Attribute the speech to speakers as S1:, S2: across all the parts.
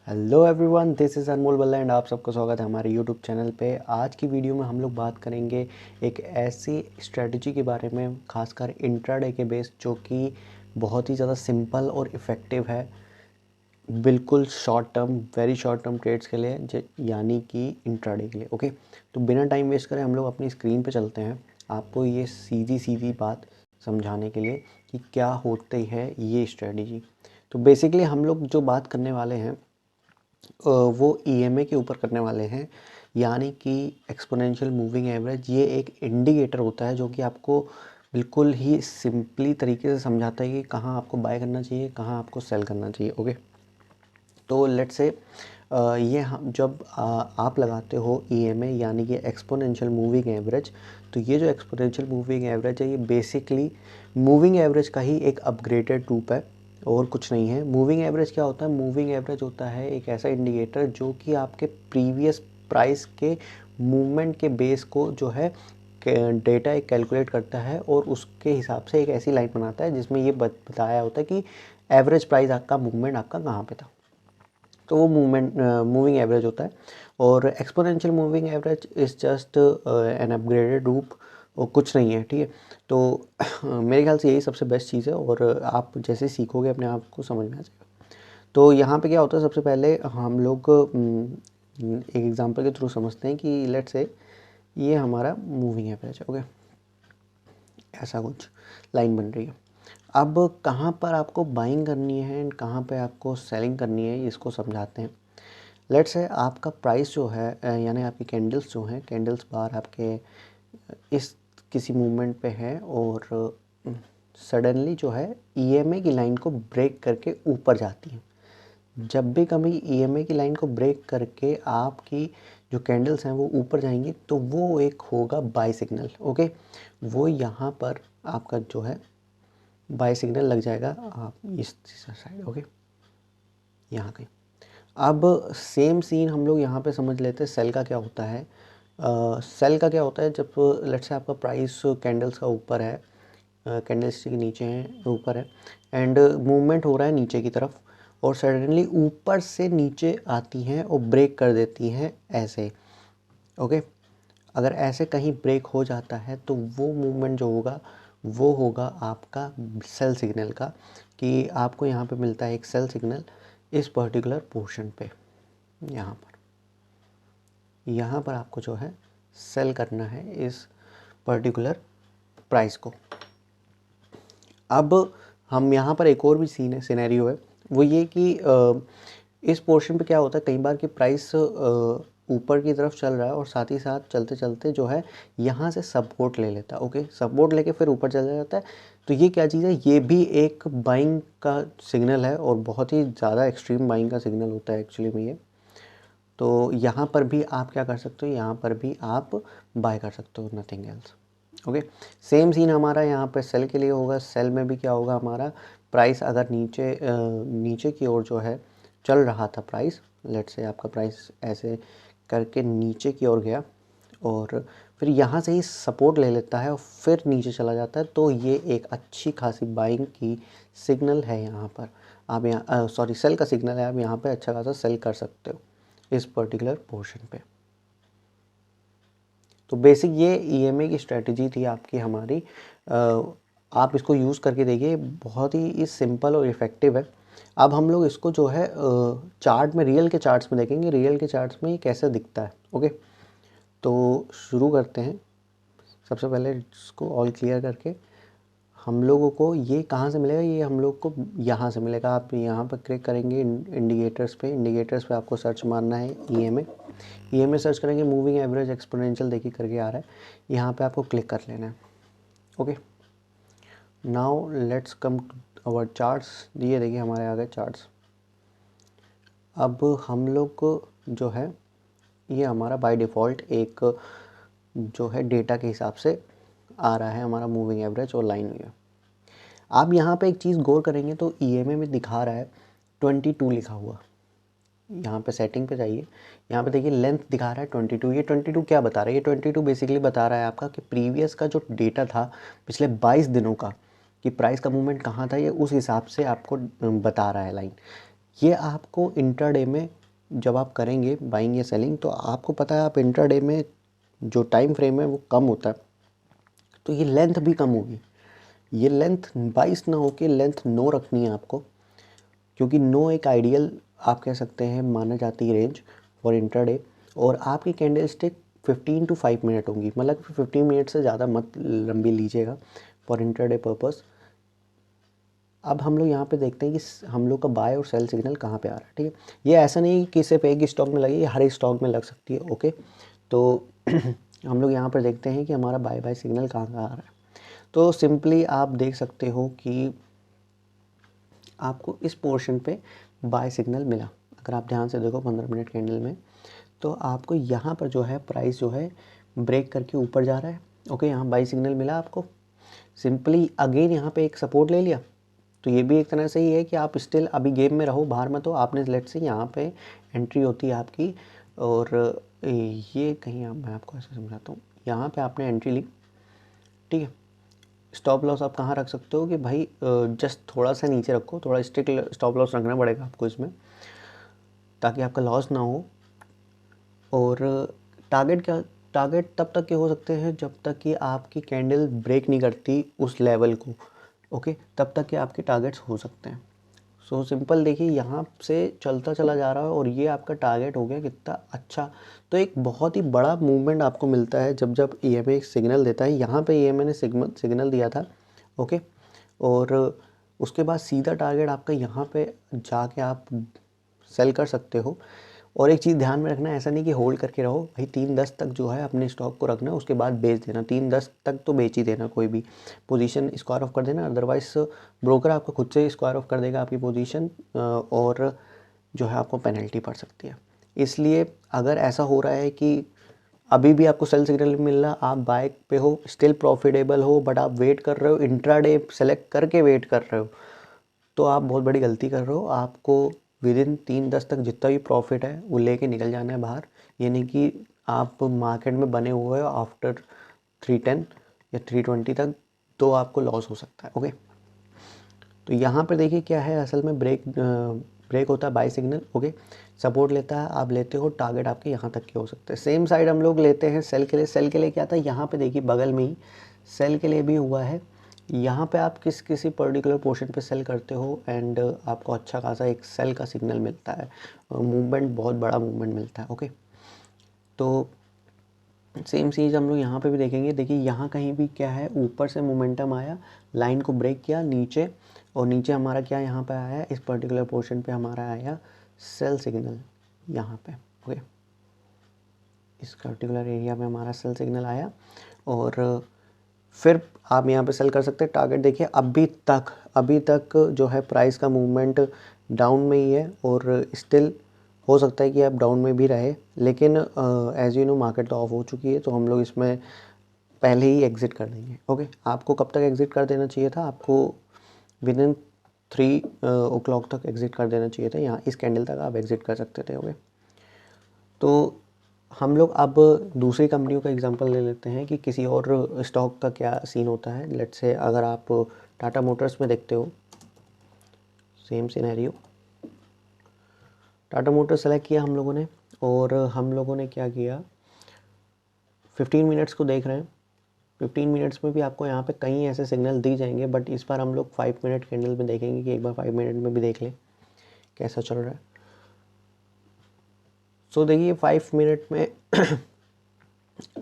S1: Hello everyone, this is अनमोल बल्ला and आप सबका स्वागत है हमारे यूट्यूब चैनल पे। आज की वीडियो में हम लोग बात करेंगे एक ऐसी स्ट्रेटजी के बारे में, खासकर इंट्राडे के बेस, जो कि बहुत ही ज़्यादा सिंपल और इफ़ेक्टिव है। बिल्कुल short term, very short term trades के लिए, यानी कि इंट्राडे के लिए। ओके, तो बिना टाइम वेस्ट करें हम लोग अपनी स्क्रीन पे चलते हैं, आपको ये सीधी सीधी बात समझाने के लिए कि क्या होती है ये स्ट्रेटजी। तो बेसिकली हम लोग जो बात करने वाले हैं वो ईएमए के ऊपर करने वाले हैं, यानी कि एक्सपोनेंशियल मूविंग एवरेज। ये एक इंडिकेटर होता है जो कि आपको बिल्कुल ही सिंपली तरीके से समझाता है कि कहाँ आपको बाय करना चाहिए, कहाँ आपको सेल करना चाहिए। ओके, तो लेट्स से ये हम जब आप लगाते हो ईएमए यानी कि एक्सपोनेंशियल मूविंग एवरेज, तो ये जो एक्सपोनेंशियल मूविंग एवरेज है ये बेसिकली मूविंग एवरेज का ही एक अपग्रेडेड रूप है और कुछ नहीं है। मूविंग एवरेज क्या होता है? मूविंग एवरेज होता है एक ऐसा इंडिकेटर जो कि आपके प्रीवियस प्राइस के मूवमेंट के बेस को जो है डेटा एक कैलकुलेट करता है और उसके हिसाब से एक ऐसी लाइन बनाता है जिसमें ये बताया होता है कि एवरेज प्राइस आपका मूवमेंट आपका कहाँ पे था। तो वो मूविंग एवरेज होता है। और exponential moving average is just an upgraded रूप और कुछ नहीं है। ठीक है, तो मेरे ख्याल से यही सबसे बेस्ट चीज़ है और आप जैसे सीखोगे अपने आप को समझ में आ जाएगा। तो यहाँ पे क्या होता है, सबसे पहले हम लोग एक एग्जांपल के थ्रू समझते हैं कि लेट्स से ये हमारा मूविंग एवरेज है। ओके, ऐसा कुछ लाइन बन रही है। अब कहाँ पर आपको बाइंग करनी है एंड कहाँ पे आपको सेलिंग करनी है, इसको समझाते हैं। लेट्स से आपका प्राइस जो है यानी आपकी कैंडल्स जो हैं, कैंडल्स बार आपके इस किसी मूवमेंट पे है और सडनली जो है ईएमए की लाइन को ब्रेक करके ऊपर जाती है। जब भी कभी ईएमए की लाइन को ब्रेक करके आपकी जो कैंडल्स हैं वो ऊपर जाएंगी तो वो एक होगा बाय सिग्नल। ओके, वो यहाँ पर आपका जो है बाय सिग्नल लग जाएगा आप इस साइड। ओके, यहाँ कहीं। अब सेम सीन हम लोग यहाँ पे समझ लेते हैं सेल का क्या होता है। सेल का क्या होता है, जब लेट्स से आपका प्राइस कैंडल्स का ऊपर है, कैंडल्स के नीचे है, ऊपर है एंड मूवमेंट हो रहा है नीचे की तरफ और सडनली ऊपर से नीचे आती हैं और ब्रेक कर देती हैं ऐसे। ओके, अगर ऐसे कहीं ब्रेक हो जाता है तो वो मूवमेंट जो होगा वो होगा आपका सेल सिग्नल का, कि आपको यहाँ पे मिलता है एक सेल सिग्नल इस पर्टिकुलर पोर्शन पे। यहाँ पर आपको जो है सेल करना है इस पर्टिकुलर प्राइस को। अब हम यहाँ पर एक और भी सिनेरियो है, वो ये कि इस पोर्शन पे क्या होता है, कई बार कि प्राइस ऊपर की तरफ चल रहा है और साथ ही साथ चलते चलते जो है यहाँ से सपोर्ट ले लेता है। ओके, सपोर्ट लेके फिर ऊपर चला जाता है। तो ये क्या चीज़ है? ये भी एक बाइंग का सिग्नल है और बहुत ही ज़्यादा एक्सट्रीम बाइंग का सिग्नल होता है एक्चुअली में ये। तो यहाँ पर भी आप क्या कर सकते हो, यहाँ पर भी आप बाय कर सकते हो, nothing else. Okay, same scene हमारा यहाँ पे सेल के लिए होगा। सेल में भी क्या होगा, हमारा प्राइस अगर नीचे की ओर जो है चल रहा था प्राइस, लेट्स से आपका प्राइस ऐसे करके नीचे की ओर गया और फिर यहाँ से ही सपोर्ट ले लेता है और फिर नीचे चला जाता है, तो ये एक अच्छी खासी बाइंग की सिग्नल है। यहाँ पर आप यहाँ सेल का सिग्नल है, आप यहाँ पे अच्छा खासा सेल कर सकते हो इस पर्टिकुलर पोर्शन पे। तो बेसिक ये ईएमए की स्ट्रेटजी थी आपकी हमारी। आप इसको यूज़ करके देखिए, बहुत ही सिंपल और इफ़ेक्टिव है। अब हम लोग इसको जो है चार्ट में, रियल के चार्ट्स में देखेंगे, रियल के चार्ट्स में ये कैसे दिखता है। ओके, तो शुरू करते हैं। सबसे पहले इसको ऑल क्लियर करके हम लोगों को ये कहाँ से मिलेगा, ये हम लोग को यहाँ से मिलेगा। आप यहाँ पर क्लिक करेंगे इंडिकेटर्स पे आपको सर्च मारना है ईएमए सर्च करेंगे, मूविंग एवरेज एक्सपोनेंशियल देखिए करके आ रहा है, यहाँ पे आपको क्लिक कर लेना है। Okay, now let's come to our charts. ये देखिए हमारे आ गए चार्ट्स। अब हम लोग को जो है ये हमारा बाय डिफ़ॉल्ट एक जो है डेटा के हिसाब से आ रहा है हमारा मूविंग एवरेज और लाइन हुई है। आप यहाँ पे एक चीज़ गौर करेंगे तो ईएमए में दिखा रहा है 22 लिखा हुआ। यहाँ पे सेटिंग पे जाइए, यहाँ पे देखिए लेंथ दिखा रहा है 22। ये 22 क्या बता रहा है? ये 22 बेसिकली बता रहा है आपका कि प्रीवियस का जो डेटा था पिछले 22 दिनों का, कि प्राइस का मूवमेंट कहाँ था, ये उस हिसाब से आपको बता रहा है लाइन। ये आपको इंट्राडे में जब आप करेंगे बाइंग या सेलिंग, तो आपको पता है आप इंट्राडे में जो टाइम फ्रेम है वो कम होता है, तो ये लेंथ भी कम होगी। ये लेंथ 22 ना होके लेंथ 9 रखनी है आपको, क्योंकि 9 एक आइडियल आप कह सकते हैं माना जाती है रेंज फॉर इंट्राडे। और आपकी कैंडल स्टिक 15 to 5 मिनट होंगी, मतलब 15 मिनट से ज़्यादा मत लंबी लीजिएगा फॉर इंट्राडे पर्पस। अब हम लोग यहाँ पे देखते हैं कि हम लोग का बाय और सेल सिग्नल कहाँ पे आ रहा है, ठीक है। ये ऐसा नहीं कि सिर्फ एक स्टॉक में लगे, ये हर एक स्टॉक में लग सकती है, ओके। तो हम लोग यहाँ पर देखते हैं कि हमारा बाय सिग्नल कहाँ कहाँ आ रहा है। तो सिंपली आप देख सकते हो कि आपको इस पोर्शन पे बाय सिग्नल मिला। अगर आप ध्यान से देखो 15 मिनट कैंडल में, तो आपको यहाँ पर जो है प्राइस जो है ब्रेक करके ऊपर जा रहा है, ओके। यहाँ बाय सिग्नल मिला आपको, सिंपली अगेन यहाँ पे एक सपोर्ट ले लिया। तो ये भी एक तरह से ही है कि आप स्टिल अभी गेम में रहो, बाहर मत हो। आपने लेट से यहाँ पे एंट्री होती है आपकी, और ये कहीं मैं आपको ऐसे समझाता हूँ, यहाँ पे आपने एंट्री ली, ठीक है। स्टॉप लॉस आप कहाँ रख सकते हो कि भाई जस्ट थोड़ा सा नीचे रखो, थोड़ा स्ट्रिक्ट स्टॉप लॉस रखना पड़ेगा आपको इसमें, ताकि आपका लॉस ना हो। और टारगेट तब तक के हो सकते हैं जब तक कि आपकी कैंडल ब्रेक नहीं करती उस लेवल को, ओके, तब तक के आपके टारगेट्स हो सकते हैं। सो सिंपल देखिए, यहाँ से चलता चला जा रहा है और ये आपका टारगेट हो गया कितना अच्छा। तो एक बहुत ही बड़ा मूवमेंट आपको मिलता है जब EMA एक सिग्नल देता है। यहाँ पे EMA ने सिग्नल दिया था, ओके। और उसके बाद सीधा टारगेट आपका यहाँ पे जाके आप सेल कर सकते हो। और एक चीज़ ध्यान में रखना है, ऐसा नहीं कि होल्ड करके रहो भाई, 3:10 तक जो है अपने स्टॉक को रखना, उसके बाद बेच देना। 3:10 तक तो बेच ही देना, कोई भी पोजीशन स्क्वायर ऑफ कर देना, अदरवाइज ब्रोकर आपको खुद से स्क्वायर ऑफ कर देगा आपकी पोजीशन, और जो है आपको पेनल्टी पड़ सकती है। इसलिए अगर ऐसा हो रहा है कि अभी भी आपको सेल सिग्नल मिल रहा, आप बाय पे हो, स्टिल प्रॉफिटेबल हो, बट आप वेट कर रहे हो, इंट्राडे सेलेक्ट करके वेट कर रहे हो, तो आप बहुत बड़ी गलती कर रहे हो। आपको विद इन 3:10 तक जितना भी प्रॉफिट है वो लेके निकल जाना है बाहर। ये नहीं कि आप मार्केट में बने हुए हो आफ्टर 310 या 320 तक, तो आपको लॉस हो सकता है, ओके। तो यहाँ पर देखिए क्या है, असल में ब्रेक होता है बाय सिग्नल, ओके। सपोर्ट लेता है, आप लेते हो, टारगेट आपके यहाँ तक के हो सकते हैं। सेम साइड हम लोग लेते हैं सेल के लिए। सेल के लिए क्या था, यहाँ पे देखिए बगल में ही सेल के लिए भी हुआ है। यहाँ पे आप किसी पर्टिकुलर पोर्शन पे सेल करते हो एंड आपको अच्छा खासा एक सेल का सिग्नल मिलता है, मूवमेंट बहुत बड़ा मूवमेंट मिलता है, ओके। तो सेम चीज़ हम लोग यहाँ पे भी देखेंगे। देखिए यहाँ कहीं भी क्या है, ऊपर से मोमेंटम आया, लाइन को ब्रेक किया नीचे, और नीचे हमारा क्या यहाँ पे आया, इस पर्टिकुलर पोर्शन पे हमारा आया सेल सिग्नल यहाँ पे, ओके। इस पर्टिकुलर एरिया में हमारा सेल सिग्नल आया, और फिर आप यहाँ पे सेल कर सकते हैं। टारगेट देखिए अभी तक जो है प्राइस का मूवमेंट डाउन में ही है, और स्टिल हो सकता है कि आप डाउन में भी रहे, लेकिन एज यू नो मार्केट तो ऑफ हो चुकी है, तो हम लोग इसमें पहले ही एग्ज़िट कर देंगे, ओके। आपको कब तक एग्ज़िट कर देना चाहिए था, आपको विद इन 3 o'clock तक एग्ज़िट कर देना चाहिए था। यहाँ इस कैंडल तक आप एग्ज़िट कर सकते थे, ओके। तो हम लोग अब दूसरी कंपनियों का एग्जांपल ले लेते हैं कि किसी और स्टॉक का क्या सीन होता है। लेट्स से अगर आप टाटा मोटर्स में देखते हो, same scenario, Tata Motors select किया हम लोगों ने, और हम लोगों ने क्या किया, 15 मिनट्स को देख रहे हैं। 15 मिनट्स में भी आपको यहाँ पे कई ऐसे सिग्नल दी जाएंगे, बट इस बार हम लोग 5 मिनट कैंडल में देखेंगे कि एक बार 5 मिनट में भी देख लें कैसा चल रहा है। सो देखिए 5 मिनट में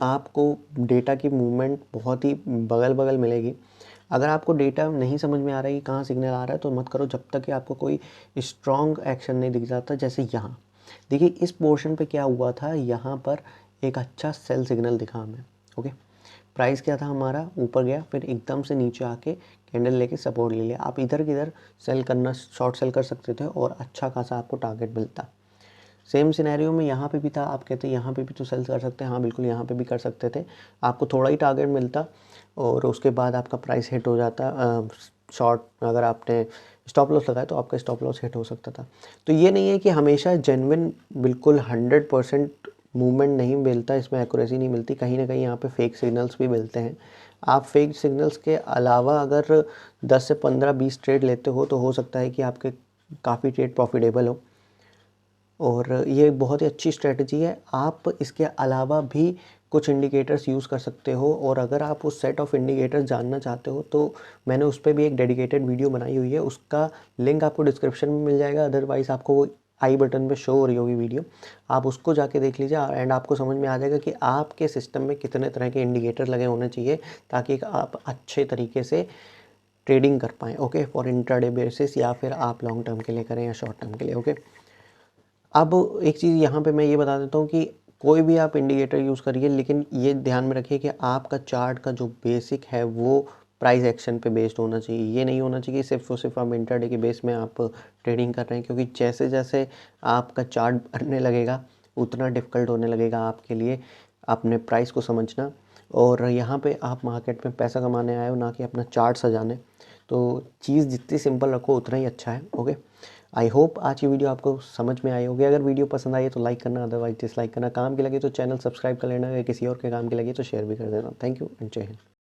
S1: आपको डेटा की मूवमेंट बहुत ही बगल बगल मिलेगी। अगर आपको डेटा नहीं समझ में आ रहा है कि कहाँ सिग्नल आ रहा है, तो मत करो जब तक कि आपको कोई स्ट्रॉन्ग एक्शन नहीं दिख जाता। जैसे यहाँ देखिए इस पोर्शन पे क्या हुआ था, यहाँ पर एक अच्छा सेल सिग्नल दिखा हमें, ओके। प्राइस क्या था हमारा, ऊपर गया, फिर एकदम से नीचे आके कैंडल लेके सपोर्ट ले लिया। आप इधर किधर सेल करना, शॉर्ट सेल कर सकते थे और अच्छा खासा आपको टारगेट मिलता। सेम सिनेरियो में यहाँ पे भी था। आप कहते हैं यहाँ पे भी तो सेल कर सकते हैं, हाँ बिल्कुल यहाँ पे भी कर सकते थे। आपको थोड़ा ही टारगेट मिलता और उसके बाद आपका प्राइस हिट हो जाता। शॉर्ट अगर आपने स्टॉप लॉस लगाया तो आपका स्टॉप लॉस हिट हो सकता था। तो ये नहीं है कि हमेशा जेन्युइन बिल्कुल 100% मूवमेंट नहीं मिलता, इसमें एक्यूरेसी नहीं मिलती। कहीं ना कहीं यहाँ पे फेक सिग्नल्स भी मिलते हैं। आप फेक सिग्नल्स के अलावा अगर 10 से 15-20 ट्रेड लेते हो तो हो सकता है कि आपके काफ़ी ट्रेड प्रॉफिटेबल हो। और ये बहुत ही अच्छी स्ट्रेटजी है। आप इसके अलावा भी कुछ इंडिकेटर्स यूज़ कर सकते हो, और अगर आप उस सेट ऑफ इंडिकेटर्स जानना चाहते हो तो मैंने उस पर भी एक डेडिकेटेड वीडियो बनाई हुई है, उसका लिंक आपको डिस्क्रिप्शन में मिल जाएगा। अदरवाइज़ आपको वो आई बटन पे शो हो रही होगी वीडियो, आप उसको जाके देख लीजिए एंड आपको समझ में आ जाएगा कि आपके सिस्टम में कितने तरह के इंडिकेटर लगे होने चाहिए, ताकि आप अच्छे तरीके से ट्रेडिंग कर पाएँ। ओके, फॉर इंट्राडे बेसिस, या फिर आप लॉन्ग टर्म के लिए करें या शॉर्ट टर्म के लिए। ओके, अब एक चीज़ यहाँ पे मैं ये बता देता हूँ कि कोई भी आप इंडिकेटर यूज़ करिए, लेकिन ये ध्यान में रखिए कि आपका चार्ट का जो बेसिक है वो प्राइस एक्शन पे बेस्ड होना चाहिए। ये नहीं होना चाहिए कि सिर्फ और सिर्फ आप इंट्राडे के बेस में आप ट्रेडिंग कर रहे हैं, क्योंकि जैसे जैसे आपका चार्ट बढ़ने लगेगा उतना डिफ़िकल्ट होने लगेगा आपके लिए अपने प्राइस को समझना। और यहाँ पे आप मार्केट में पैसा कमाने आए हो, ना कि अपना चार्ट सजाने। तो चीज़ जितनी सिंपल रखो उतना ही अच्छा है। ओके, आई होप आज की वीडियो आपको समझ में आई होगी। अगर वीडियो पसंद आई है तो लाइक करना, अदरवाइज डिसलाइक करना। काम की लगे तो चैनल सब्सक्राइब कर लेना, अगर किसी और के काम की लगे तो शेयर भी कर देना। थैंक यू एंड जय हिंद।